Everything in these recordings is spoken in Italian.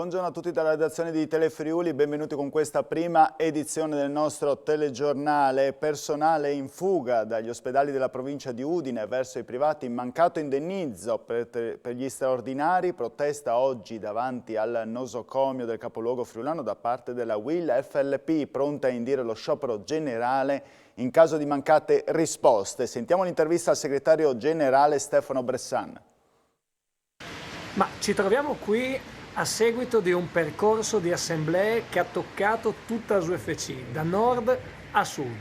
Buongiorno a tutti dalla redazione di Telefriuli, benvenuti con questa prima edizione del nostro telegiornale. Personale in fuga dagli ospedali della provincia di Udine verso i privati, mancato indennizzo per gli straordinari, protesta oggi davanti al nosocomio del capoluogo friulano da parte della UIL FLP, pronta a indire lo sciopero generale in caso di mancate risposte. Sentiamo l'intervista al segretario generale Stefano Bressan. Ma ci troviamo qui a seguito di un percorso di assemblee che ha toccato tutta la SUFC, da nord a sud.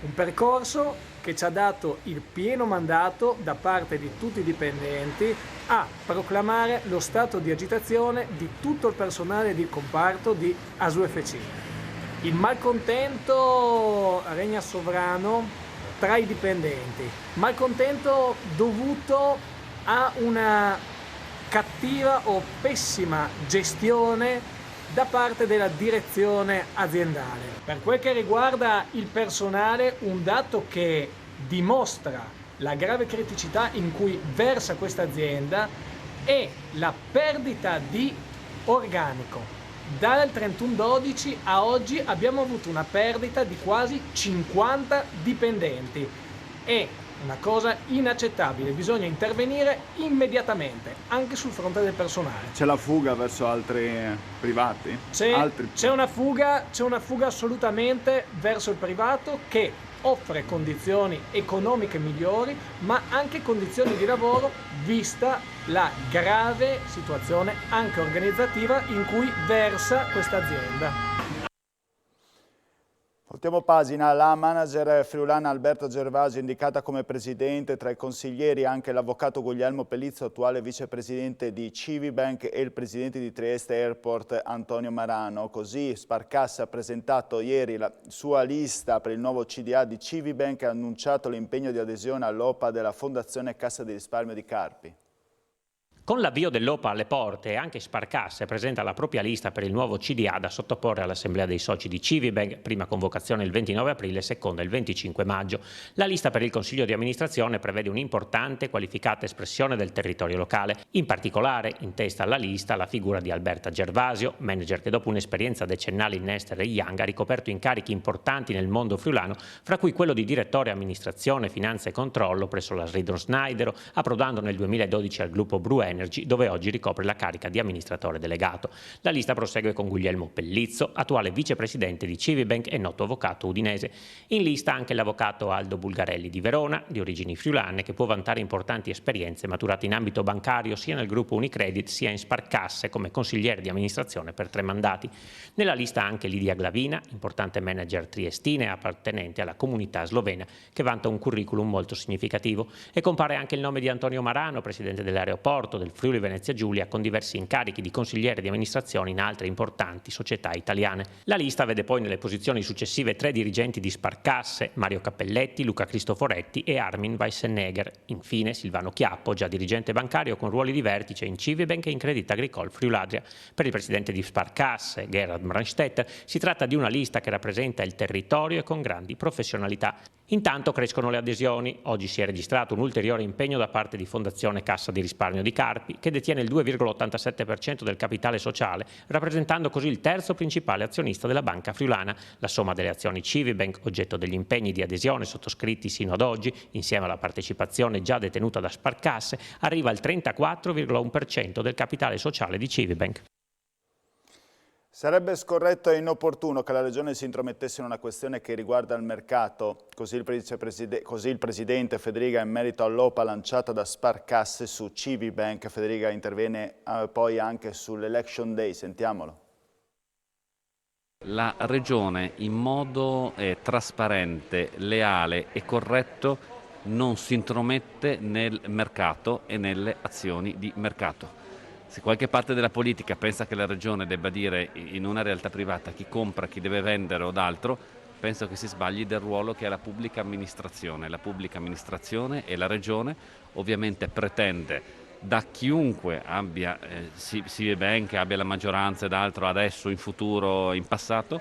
Un percorso che ci ha dato il pieno mandato da parte di tutti i dipendenti a proclamare lo stato di agitazione di tutto il personale di comparto di ASUFC. Il malcontento regna sovrano tra i dipendenti, malcontento dovuto a una cattiva o pessima gestione da parte della direzione aziendale. Per quel che riguarda il personale, un dato che dimostra la grave criticità in cui versa questa azienda è la perdita di organico. Dal 31/12 a oggi abbiamo avuto una perdita di quasi 50 dipendenti. È una cosa inaccettabile, bisogna intervenire immediatamente, anche sul fronte del personale. C'è la fuga verso altri privati? C'è una fuga assolutamente verso il privato che offre condizioni economiche migliori, ma anche condizioni di lavoro, vista la grave situazione anche organizzativa in cui versa questa azienda. Ultimo pagina, la manager friulana Alberta Gervasio indicata come presidente, tra i consiglieri anche l'avvocato Guglielmo Pellizzo, attuale vicepresidente di Civibank, e il presidente di Trieste Airport Antonio Marano. Così Sparcassa ha presentato ieri la sua lista per il nuovo CDA di Civibank e ha annunciato l'impegno di adesione all'OPA della Fondazione Cassa di Risparmio di Carpi. Con l'avvio dell'OPA alle porte, anche Sparcasse presenta la propria lista per il nuovo CDA da sottoporre all'Assemblea dei soci di Civibank, prima convocazione il 29 aprile, seconda il 25 maggio. La lista per il Consiglio di amministrazione prevede un'importante qualificata espressione del territorio locale. In particolare, in testa alla lista, la figura di Alberta Gervasio, manager che dopo un'esperienza decennale in Nester e Young ha ricoperto incarichi importanti nel mondo friulano, fra cui quello di direttore amministrazione, finanza e controllo presso la Sridon Snydero, approdando nel 2012 al gruppo Bru Energy, dove oggi ricopre la carica di amministratore delegato. La lista prosegue con Guglielmo Pellizzo, attuale vicepresidente di Civibank e noto avvocato udinese. In lista anche l'avvocato Aldo Bulgarelli di Verona, di origini friulane, che può vantare importanti esperienze maturate in ambito bancario sia nel gruppo Unicredit sia in Sparcasse come consigliere di amministrazione per 3 mandati. Nella lista anche Lidia Glavina, importante manager triestina e appartenente alla comunità slovena, che vanta un curriculum molto significativo. E compare anche il nome di Antonio Marano, presidente dell'aeroporto del Friuli Venezia Giulia, con diversi incarichi di consigliere di amministrazione in altre importanti società italiane. La lista vede poi nelle posizioni successive 3 dirigenti di Sparcasse, Mario Cappelletti, Luca Cristoforetti e Armin Weissennegger. Infine Silvano Chiappo, già dirigente bancario con ruoli di vertice in Civibank e in Credit Agricole Friuladria. Per il presidente di Sparcasse, Gerhard Brandstetter, si tratta di una lista che rappresenta il territorio e con grandi professionalità. Intanto crescono le adesioni. Oggi si è registrato un ulteriore impegno da parte di Fondazione Cassa di Risparmio di Carpi, che detiene il 2,87% del capitale sociale, rappresentando così il terzo principale azionista della banca friulana. La somma delle azioni Civibank, oggetto degli impegni di adesione sottoscritti sino ad oggi, insieme alla partecipazione già detenuta da Sparcasse, arriva al 34,1% del capitale sociale di Civibank. Sarebbe scorretto e inopportuno che la Regione si intromettesse in una questione che riguarda il mercato, così il Presidente Federica in merito all'OPA lanciata da Sparcasse su Civibank. Federica interviene poi anche sull'Election Day, sentiamolo. La Regione in modo trasparente, leale e corretto non si intromette nel mercato e nelle azioni di mercato. Se qualche parte della politica pensa che la Regione debba dire in una realtà privata chi compra, chi deve vendere o d'altro, penso che si sbagli del ruolo che ha la pubblica amministrazione. La pubblica amministrazione e la Regione ovviamente pretende da chiunque abbia Civibank, abbia la maggioranza ed altro adesso, in futuro, in passato,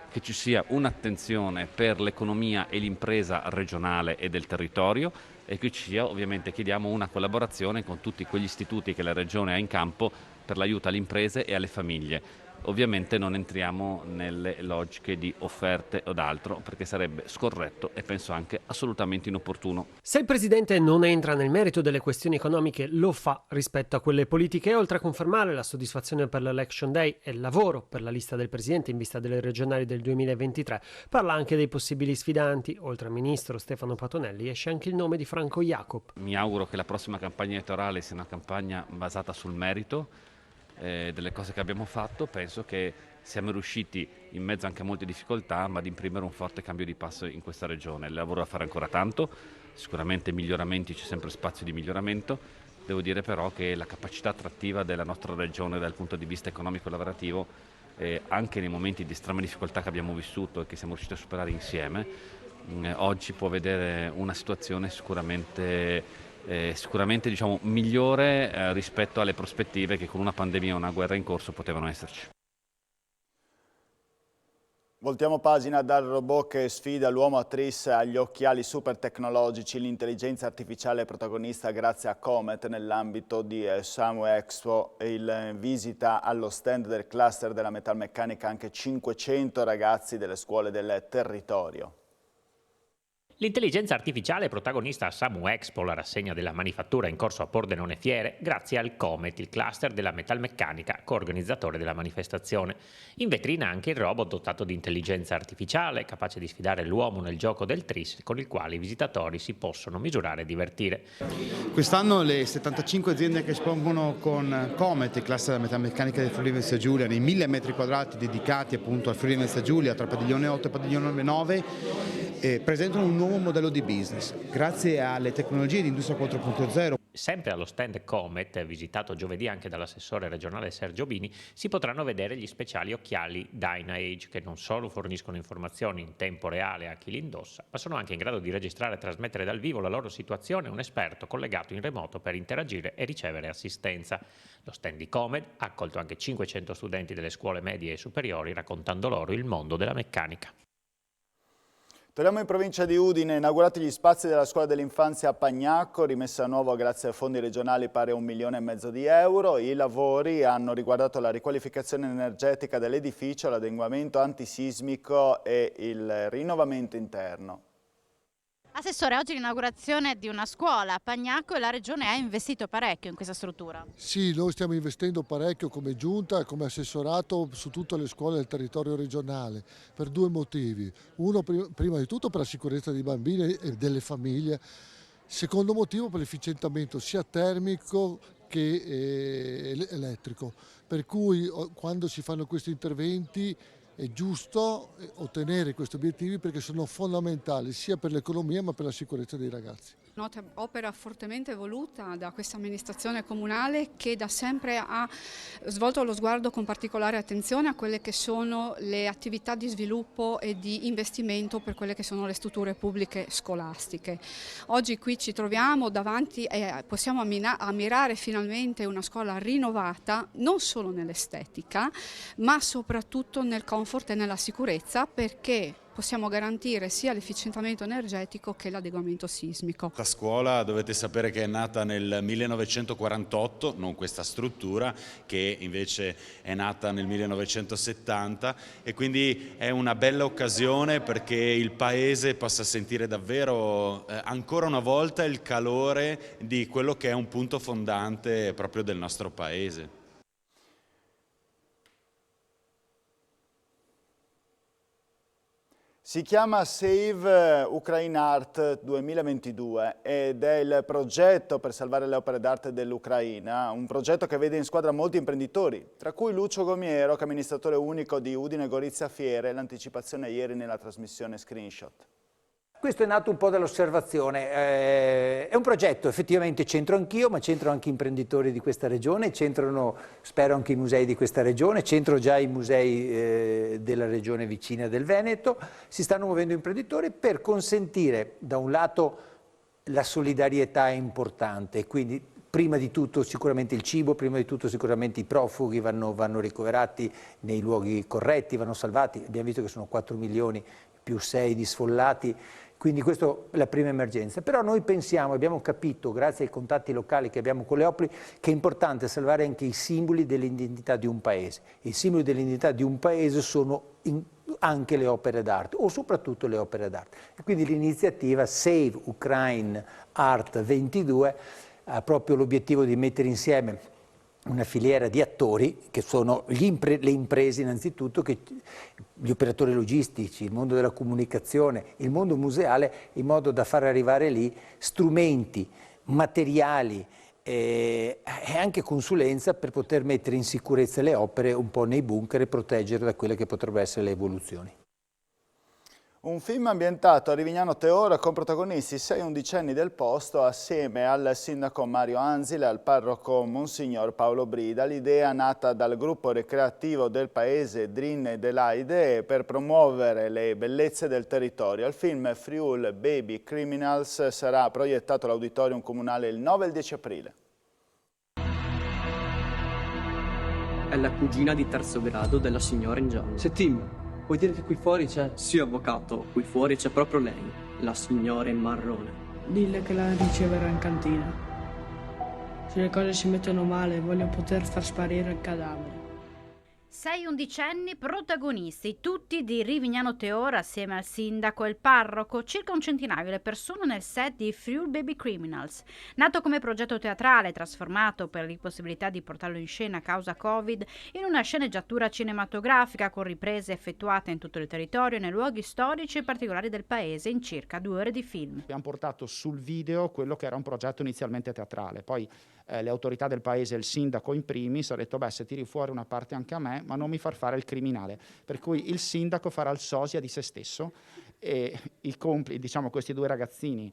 che ci sia un'attenzione per l'economia e l'impresa regionale e del territorio e che ci sia, ovviamente chiediamo una collaborazione con tutti quegli istituti che la Regione ha in campo per l'aiuto alle imprese e alle famiglie. Ovviamente non entriamo nelle logiche di offerte o d'altro, perché sarebbe scorretto e penso anche assolutamente inopportuno. Se il Presidente non entra nel merito delle questioni economiche, lo fa rispetto a quelle politiche, oltre a confermare la soddisfazione per l'Election Day e il lavoro per la lista del Presidente in vista delle regionali del 2023, parla anche dei possibili sfidanti. Oltre al ministro Stefano Patuanelli esce anche il nome di Franco Jacob. Mi auguro che la prossima campagna elettorale sia una campagna basata sul merito delle cose che abbiamo fatto. Penso che siamo riusciti, in mezzo anche a molte difficoltà, ma ad imprimere un forte cambio di passo in questa regione. Il lavoro da fare ancora tanto, sicuramente miglioramenti, c'è sempre spazio di miglioramento. Devo dire però che la capacità attrattiva della nostra regione dal punto di vista economico e lavorativo, anche nei momenti di estrema difficoltà che abbiamo vissuto e che siamo riusciti a superare insieme, oggi può vedere una situazione sicuramente diciamo, migliore rispetto alle prospettive che con una pandemia o una guerra in corso potevano esserci. Voltiamo pagina dal robot che sfida l'uomo a Tris agli occhiali super tecnologici. L'intelligenza artificiale è protagonista grazie a Comet nell'ambito di SAMU Expo. In visita allo stand del cluster della metalmeccanica anche 500 ragazzi delle scuole del territorio. L'intelligenza artificiale è protagonista a SAMU Expo, la rassegna della manifattura in corso a Pordenone Fiere, grazie al Comet, il cluster della metalmeccanica, coorganizzatore della manifestazione. In vetrina anche il robot dotato di intelligenza artificiale, capace di sfidare l'uomo nel gioco del tris, con il quale i visitatori si possono misurare e divertire. Quest'anno le 75 aziende che espongono con Comet, il cluster della metalmeccanica del Friuli Venezia Giulia, nei 1000 metri quadrati dedicati appunto al Friuli Venezia Giulia, tra padiglione 8 e padiglione 9, presentano un nuovo modello di business grazie alle tecnologie di Industria 4.0. Sempre allo stand Comet, visitato giovedì anche dall'assessore regionale Sergio Bini, si potranno vedere gli speciali occhiali DynaAge, che non solo forniscono informazioni in tempo reale a chi li indossa, ma sono anche in grado di registrare e trasmettere dal vivo la loro situazione a un esperto collegato in remoto per interagire e ricevere assistenza. Lo stand di Comet ha accolto anche 500 studenti delle scuole medie e superiori, raccontando loro il mondo della meccanica. Torniamo in provincia di Udine, inaugurati gli spazi della scuola dell'infanzia a Pagnacco, rimessa a nuovo grazie ai fondi regionali pari a 1,5 milioni di euro. I lavori hanno riguardato la riqualificazione energetica dell'edificio, l'adeguamento antisismico e il rinnovamento interno. Assessore, oggi l'inaugurazione di una scuola a Pagnacco e la Regione ha investito parecchio in questa struttura. Sì, noi stiamo investendo parecchio come giunta e come assessorato su tutte le scuole del territorio regionale per due motivi. Uno, prima di tutto per la sicurezza dei bambini e delle famiglie. Secondo motivo per l'efficientamento sia termico che elettrico. Per cui quando si fanno questi interventi è giusto ottenere questi obiettivi perché sono fondamentali sia per l'economia ma per la sicurezza dei ragazzi. Opera fortemente voluta da questa amministrazione comunale che da sempre ha svolto lo sguardo con particolare attenzione a quelle che sono le attività di sviluppo e di investimento per quelle che sono le strutture pubbliche scolastiche. Oggi qui ci troviamo davanti e possiamo ammirare finalmente una scuola rinnovata non solo nell'estetica ma soprattutto nel comfort e nella sicurezza, perché possiamo garantire sia l'efficientamento energetico che l'adeguamento sismico. La scuola dovete sapere che è nata nel 1948, non questa struttura, che invece è nata nel 1970 e quindi è una bella occasione perché il paese possa sentire davvero ancora una volta il calore di quello che è un punto fondante proprio del nostro paese. Si chiama Save Ukraine Art 2022 ed è il progetto per salvare le opere d'arte dell'Ucraina, un progetto che vede in squadra molti imprenditori, tra cui Lucio Gomiero, che è amministratore unico di Udine Gorizia Fiere, l'anticipazione ieri nella trasmissione Screenshot. Questo è nato un po' dall'osservazione, è un progetto, effettivamente c'entro anch'io, ma c'entro anche imprenditori di questa regione, c'entrano spero anche i musei di questa regione, c'entro già i musei della regione vicina del Veneto, si stanno muovendo imprenditori per consentire da un lato la solidarietà è importante, quindi prima di tutto sicuramente il cibo, prima di tutto sicuramente i profughi vanno ricoverati nei luoghi corretti, vanno salvati, abbiamo visto che sono 4 milioni più 6 di sfollati, Quindi questa è la prima emergenza. Però noi pensiamo, abbiamo capito, grazie ai contatti locali che abbiamo con le Opoli, che è importante salvare anche i simboli dell'identità di un paese. I simboli dell'identità di un paese sono anche le opere d'arte, o soprattutto le opere d'arte. E quindi l'iniziativa Save Ukraine Art 22 ha proprio l'obiettivo di mettere insieme una filiera di attori che sono le imprese innanzitutto, gli operatori logistici, il mondo della comunicazione, il mondo museale, in modo da far arrivare lì strumenti, materiali e anche consulenza per poter mettere in sicurezza le opere un po' nei bunker e proteggere da quelle che potrebbero essere le evoluzioni. Un film ambientato a Rivignano Teora con protagonisti 6 undicenni del posto assieme al sindaco Mario Anzile e al parroco Monsignor Paolo Brida. L'idea nata dal gruppo recreativo del paese Drin e Delaide per promuovere le bellezze del territorio. Il film Friul Baby Criminals sarà proiettato all'Auditorium Comunale il 9 e il 10 aprile. È la cugina di terzo grado della signora in giallo. Settim. Vuoi dire che qui fuori c'è? Sì, avvocato, qui fuori c'è proprio lei, la signora in marrone. Dille che la riceverò in cantina. Se le cose si mettono male, voglio poter far sparire il cadavere. 6 undicenni protagonisti, tutti di Rivignano Teora, assieme al sindaco e il parroco, circa un centinaio le persone nel set di Friul Baby Criminals. Nato come progetto teatrale, trasformato per l'impossibilità di portarlo in scena a causa Covid, in una sceneggiatura cinematografica con riprese effettuate in tutto il territorio e nei luoghi storici e particolari del paese in circa 2 ore di film. Abbiamo portato sul video quello che era un progetto inizialmente teatrale, poi le autorità del paese, il sindaco in primis, ha detto beh, se tiri fuori una parte anche a me, ma non mi far fare il criminale, per cui il sindaco farà il sosia di se stesso e i complici, diciamo questi 2 ragazzini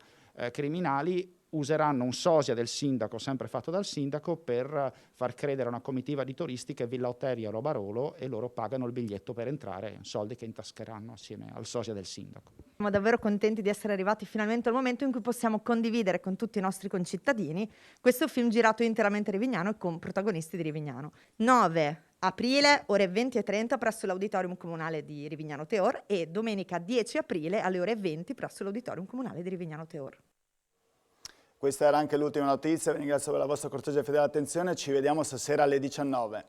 criminali, useranno un sosia del sindaco, sempre fatto dal sindaco, per far credere a una comitiva di turisti che Villa Otteria o Barolo e loro pagano il biglietto per entrare, soldi che intascheranno assieme al sosia del sindaco. Siamo davvero contenti di essere arrivati finalmente al momento in cui possiamo condividere con tutti i nostri concittadini questo film girato interamente a Rivignano e con protagonisti di Rivignano. 9 aprile, ore 20:30 presso l'Auditorium Comunale di Rivignano Teor e domenica 10 aprile alle ore 20 presso l'Auditorium Comunale di Rivignano Teor. Questa era anche l'ultima notizia, vi ringrazio per la vostra cortese e fedele attenzione, ci vediamo stasera alle 19.